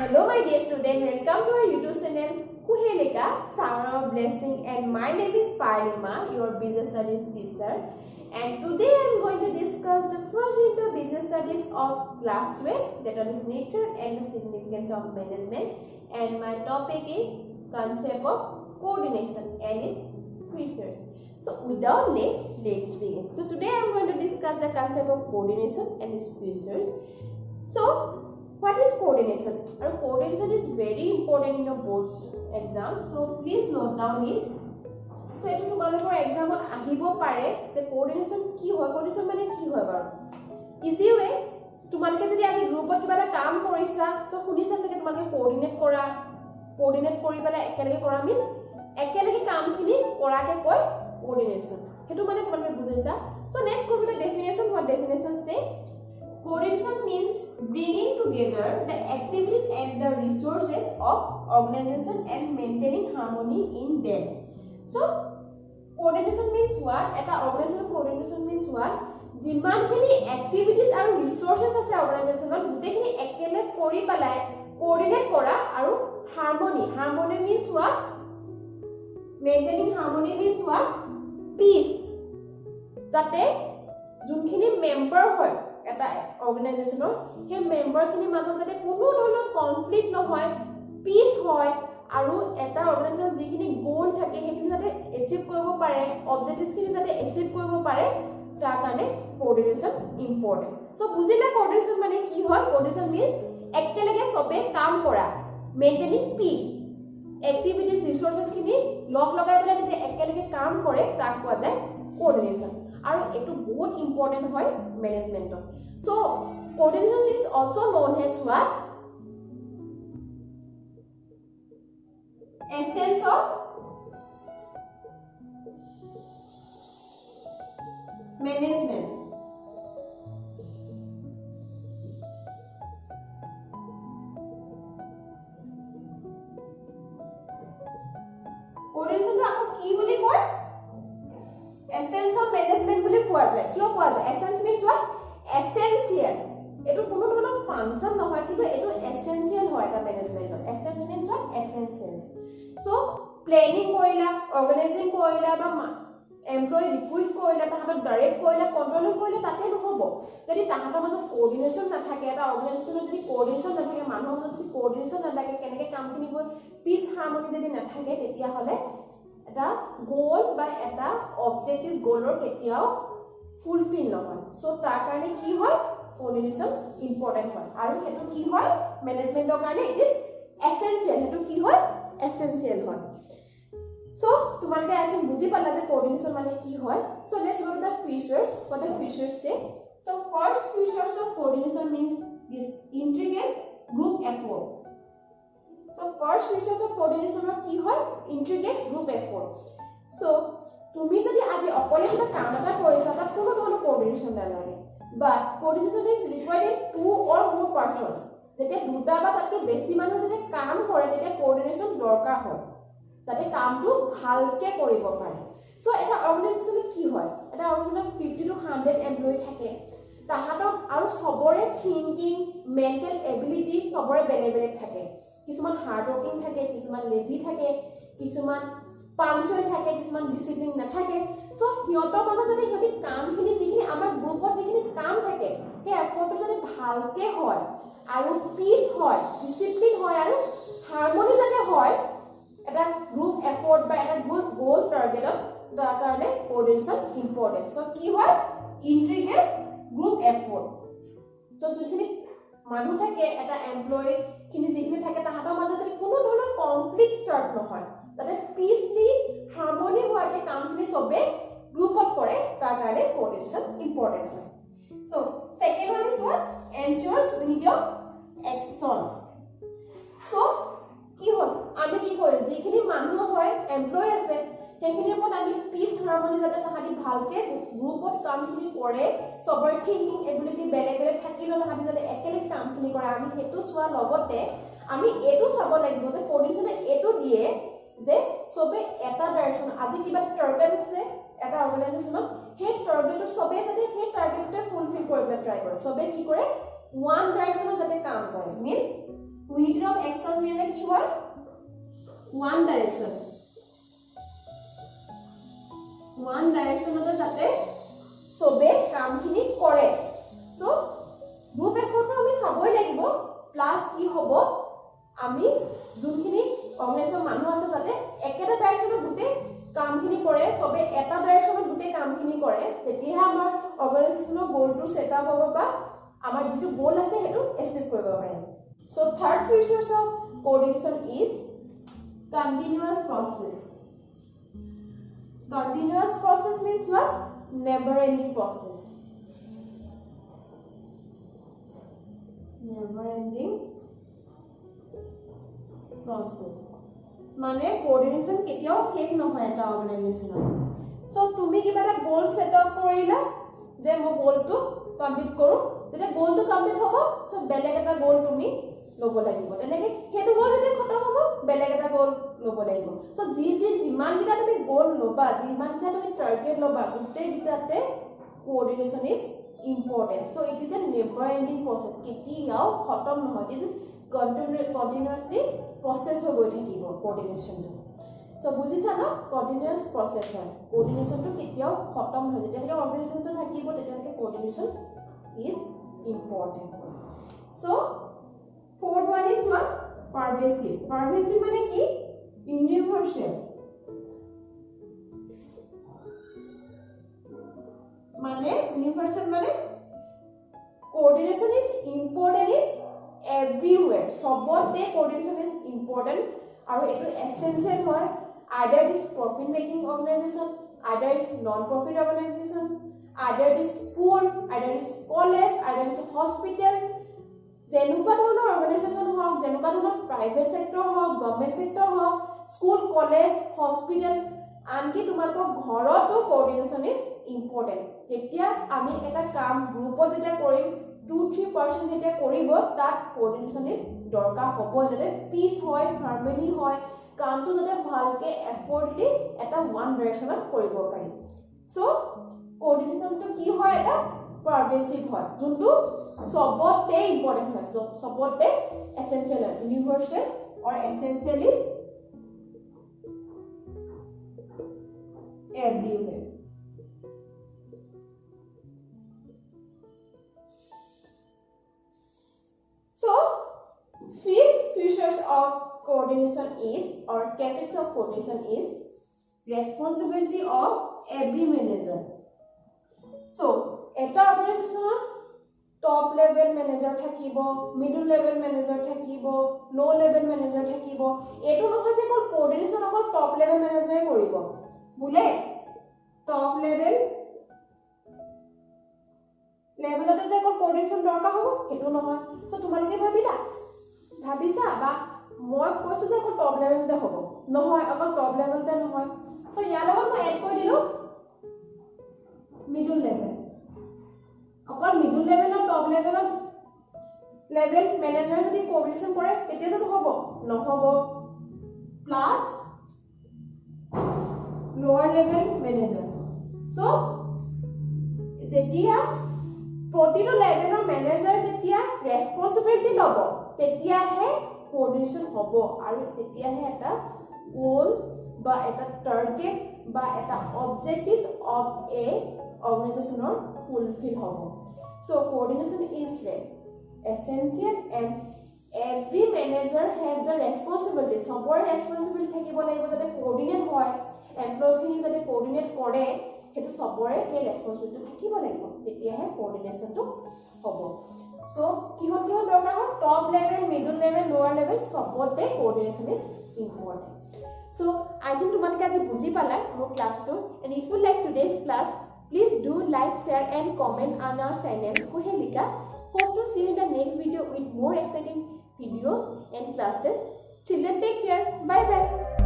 Hello my dear student, welcome to our YouTube channel Kuhelika Summer of Blessing, and my name is Parima, your business studies teacher, and today I am going to discuss the first unit of business studies of class 12, that is nature and the significance of management, and my topic is concept of coordination and its features. So without delay, let's begin. So today I am going to discuss the concept of coordination and its features. So what is coordination? Our coordination is very important in your board exam. So please note down it. So etu tumalokor exam ot ahibo pare je coordination ki hoy, coordination mane ki hoy bar easy way tumaloke jodi aji group ot kiba ta kaam korisa so khunisa sage tumaloke coordinate kori pala ekelege kora means ekelege kaam khini korake koy coordination hetu mane tumaloke bujaisa. So next go to the definition. What definition say? Coordination means bringing together the activities and the resources of organization and maintaining harmony in them. So coordination means what? Eta organization coordination means what? Jiman khini activities aru resources ase organization ot gute khini ekele kori palai coordinate kora aru harmony means what? Maintaining harmony means what? Peace. Jate junkhini member hoy eta organization he member khini majot jate kono dhonor conflict no hoy, peace hoy aru eta organization jikhini goal thake hekhini jate achieve koribo pare, objectives khini jate achieve koribo pare, tar karone coordination important. So bujila coordination mane ki hoy? Coordination means ekkelege sobe kaam kora, maintaining peace, activities resources khini log lagai pela jate ekkelege kaam kore tak koa jay coordination. আৰু এটো বহুত important হয় মেনেজমেন্টত. So coordination is also known as what? Essence of management. coordination আকৌ কি বুলি কয়? Essence of management বুলি কোৱা যায়. কিয় কোৱা যায়? Essence means what? Essential. এটো কোনো ধৰণৰ ফাংশন নহয়, কিন্তু এটো essential হয় এটা মেনেজমেন্টত. Essence means what? Essential. So planning কৰিলা, organizing কৰিলা বা employee recruit কৰিলা, তাহাঁতক ডাইৰেক্ট কৰিলা, কন্ট্ৰল কৰিলা, তাতে নহব। যদি তাহাঁতৰ মাজত কোঅৰ্ডিনেশন নাথাকে, এটা অৰ্গানাইজেচনত যদি কোঅৰ্ডিনেশন নাথাকে, মানুহৰ মাজত যদি কোঅৰ্ডিনেশন নাথাকে, কেনেকে কামখিনি হৈ পিচ হাৰমনি যদি নাথাকে, তেতিয়া হলে এটা গোল বা এটা অবজেক্টিভ গোলৰ কেতিয়াও ফুলফিল নহয়। সো তাৰ কাৰণে কি হয়? কোঅৰ্ডিনেশন ইম্পৰ্টেন্ট হয় আৰু হেতু কি হয়? মেনেজমেন্টৰ কাৰণে ইট ইজ এসেনশিয়াল। হেতু কি হয়? এসেনশিয়াল হয়। সো তোমালোকে আই থিংক বুজি পালা যে কোঅৰ্ডিনেশন মানে কি হয়। So let's go to the features. What the features say? So first features of coordination means this intricate group effort. So first features of coordination কি হয়? Intricate group effort. So তুমি যদি আজি অকলে কিবা কাম এটা কৰিছা তাত কোনো ধৰণৰ কোঅৰ্ডিনেশন নালাগে, but coordination is required in two or more persons. যেতিয়া দুটা বা তাতকৈ বেছি মানুহ যেতিয়া কাম কৰে তেতিয়া কোঅৰ্ডিনেশন দৰকাৰ হয় যাতে কামটো ভালকে কৰিব পাৰে। সো এটা অৰ্গানাইজেচন কি হয়? এটা অৰ্গানাইজেচনত 50 to 100 এমপ্লয়ি থাকে, তাহাঁতক আৰু সবৰে থিংকিং, মেন্টাল এবিলিটি সবৰে বেলেগ বেলেগ থাকে। কিছুমান হাৰ্ড ওয়াৰ্কিং থাকে, কিছুমান লেজি থাকে, কিছুমান পাঞ্চুৱেল থাকে, কিছুমান ডিসিপ্লিন নাথাকে। সো হিয়তৰ মাজত যদি হিয়তি কামখিনি যিখিনি আমাৰ গ্ৰুপত যিখিনি কাম থাকে সেই এফৰ্টটো যদি ভালকে হয় আৰু পিচ হয়, ডিসিপ্লিন হয় আৰু হাৰমনি যাতে হয় এটা গ্ৰুপ এফৰ্ট বা এটা গোল টাৰ্গেটত, তাৰ কাৰণে কোঅৰ্ডিনেশন ইম্পৰ্টেন্ট। সো কি হয়? ইন্ট্ৰিগেট গ্ৰুপ এফৰ্ট। সো যিখিনি মানুহ থাকে এটা এমপ্লয়ি খিনি যিখিনি থাকে তাহাঁতৰ মাজত যদি কোনো ধৰণৰ কনফ্লিক্ট ষ্টাৰ্ট নহয়, যাতে পিচলি হাৰমনি হোৱাকে কামখিনি সবে গ্ৰুপত কৰে, তাৰ কাৰণে কোঅৰ্ডিনেশন ইম্পৰ্টেন্ট হয়। So second one is what? Ensures unity of action. So কি হ'ল? আমি কি কৰিম? যিখিনি মানুহ হয় এমপ্লয়ি আছে সেইখিনিৰ ওপৰত আমি পিচ হাৰমনি যাতে তাহাঁতি ভালকে গ্ৰুপত কামখিনি কৰে, সবৰে থিংকিং এবিলিটি বেলেগ বেলেগ থাকিলেও তাহাঁতি যাতে একেলগে কামখিনি কৰে, আমি সেইটো চোৱাৰ লগতে আমি এইটো চাব লাগিব যে কোঅৰ্ডিনেশনে এইটো দিয়ে যে সবে এটা ডাইৰেকশন, আজি কিবা টাৰ্গেট আছে এটা অৰ্গানাইজেচনত, সেই টাৰ্গেটটো সবে যাতে সেই টাৰ্গেটটো ফুলফিল কৰিবলৈ ট্ৰাই কৰে, সবে কি কৰে? ওয়ান ডাইৰেকশনত যাতে কাম কৰে, মিন্স unity of action মানে কি হয় one direction যাতে সবে কামখিনি কৰে সো গ্ৰুপ এফৰ্ট আমি চাবই লাগিব প্লাস কি হ'ব আমি যোনখিনি অৰ্গানাইজেশ্যন মানুহ আছে যাতে একেটা ডাইৰেকশনত গুটে কামখিনি কৰে সবে এটা ডাইৰেকশনত গুটে কামখিনি কৰে তেতিয়াহে আমাৰ অৰ্গানাইজেশ্যনৰ গোলটো সেট আপ হ'ব বা আমাৰ যেটো গোল আছে হেতু এচিভ কৰিব পাৰিম so third features of coordination is continuous process means what never ending process মানে কোঅৰ্ডিনেশ্যন কেতিয়াও শেষ নহয় এটা অৰ্গানাইজেশ্যনৰ সো তুমি কিবা এটা গোল সেট আপ কৰিলা যে মই গোলটো কমপ্লিট কৰো যেতিয়া গোলটো কমপ্লিট হ'ব সো বেলেগ এটা গোল তুমি লব লাগিব তেনেকে হেতু গোল যেতিয়া খতম হ'ব বেলেগ এটা গোল লব লাগিব সো যিমান গিটা তুমি গোল লবা যিমান গিটা তুমি টাৰ্গেট লবা গুটেই গিটাতে coordination is important so it is a never ending process কেতিয়াও খতম নহয় ইট ইজ কন্টিনিউয়াসলি প্ৰসেস হৈ গৈ থাকিব কোঅৰ্ডিনেশ্যনটো সো বুজিছা না কন্টিনিউয়াস প্ৰসেস হয় কোঅৰ্ডিনেশ্যনটো কেতিয়াও খতম নহয় যেতিয়ালৈকে অৰ্গানাইজেশ্যনটো থাকিব তেতিয়ালৈকে coordination is important so fourth one is what pervasive মানে কি universal মানে coordination is important is everywhere সবতে coordination is important আৰু এটো essential হয় either it is profit making organization either it is non profit organization either it is school either it is college either it is hospital যেনুকা ধৰণৰ organisation হওক যেনুকা ধৰণৰ private sector হওক government sector হওক school college hospital আনকি তোমালোকৰ ঘৰতো coordination is important যেতিয়া আমি এটা কাম গ্ৰুপত যেতিয়া কৰিম 2-3% যেতিয়া কৰিব তাত কোঅৰ্ডিনেশ্যন দৰকাৰ হ'ব যাতে পিস হয় হাৰমনি হয় কামটো যাতে ভালকে এফৰ্টলি এটা ওয়ান ডাইৰেকশনত কৰিব পাৰি সো কোঅৰ্ডিনেশ্যনটো কি হয় এটা পাৰভেসিভ হয় যোনটো সবতে ইম্পৰ্টেন্ট হয় সবতে এসেনশিয়াল হয় universal or essential is everywhere so fifth features of coordination is or characteristics of coordination is responsibility of every manager so eta organization top level manager থাকিব middle level manager থাকিব low level manager থাকিব এটো নহয় যে কোন coordination অকল top level manager কৰিব বুলে top level লেভেলতে যে কোন কোঅৰ্ডিনেশ্যন দৰকাৰ হ'ব হেতু নহয় সো তোমালোকে ভাবিছা বা মই কৈছো যে কোন top levelতে হ'ব নহয় অকল top levelতে নহয় সো ইয়াৰ লগত মই এড কৰি দিলো middle level অকল মিডল লেভেল আৰু টপ লেভেল ম্যানেজাৰ যদি কোঅৰ্ডিনেশ্যন কৰে তেতিয়া যেন হ'ব নহব প্লাস লোৱাৰ লেভেল ম্যানেজাৰ সো যেতিয়া প্ৰতিটো লেভেলৰ ম্যানেজাৰ যেতিয়া ৰেসপন্সিবিলিটি ল'ব তেতিয়াহে কোঅৰ্ডিনেশ্যন হ'ব আৰু তেতিয়াহে এটা গোল বা এটা টাৰ্গেট বা এটা objective of A organizational fulfill hobo so coordination is essential and every manager have the responsibility sobor responsibility thakibo lagibo jate coordinate hoy employee khini jate coordinate kore hetu sobore he responsibility thakibo lagibo tetia he coordination to hobo so kihot dorkar hoy top level middle level lower level sobote coordination is important so I think tumaloke aji buji pala mo class to and if you like today's class please do like, share and comment on our channel Kohelika. Hope to see you in the next video with more exciting videos and classes. Children, take care. Bye bye.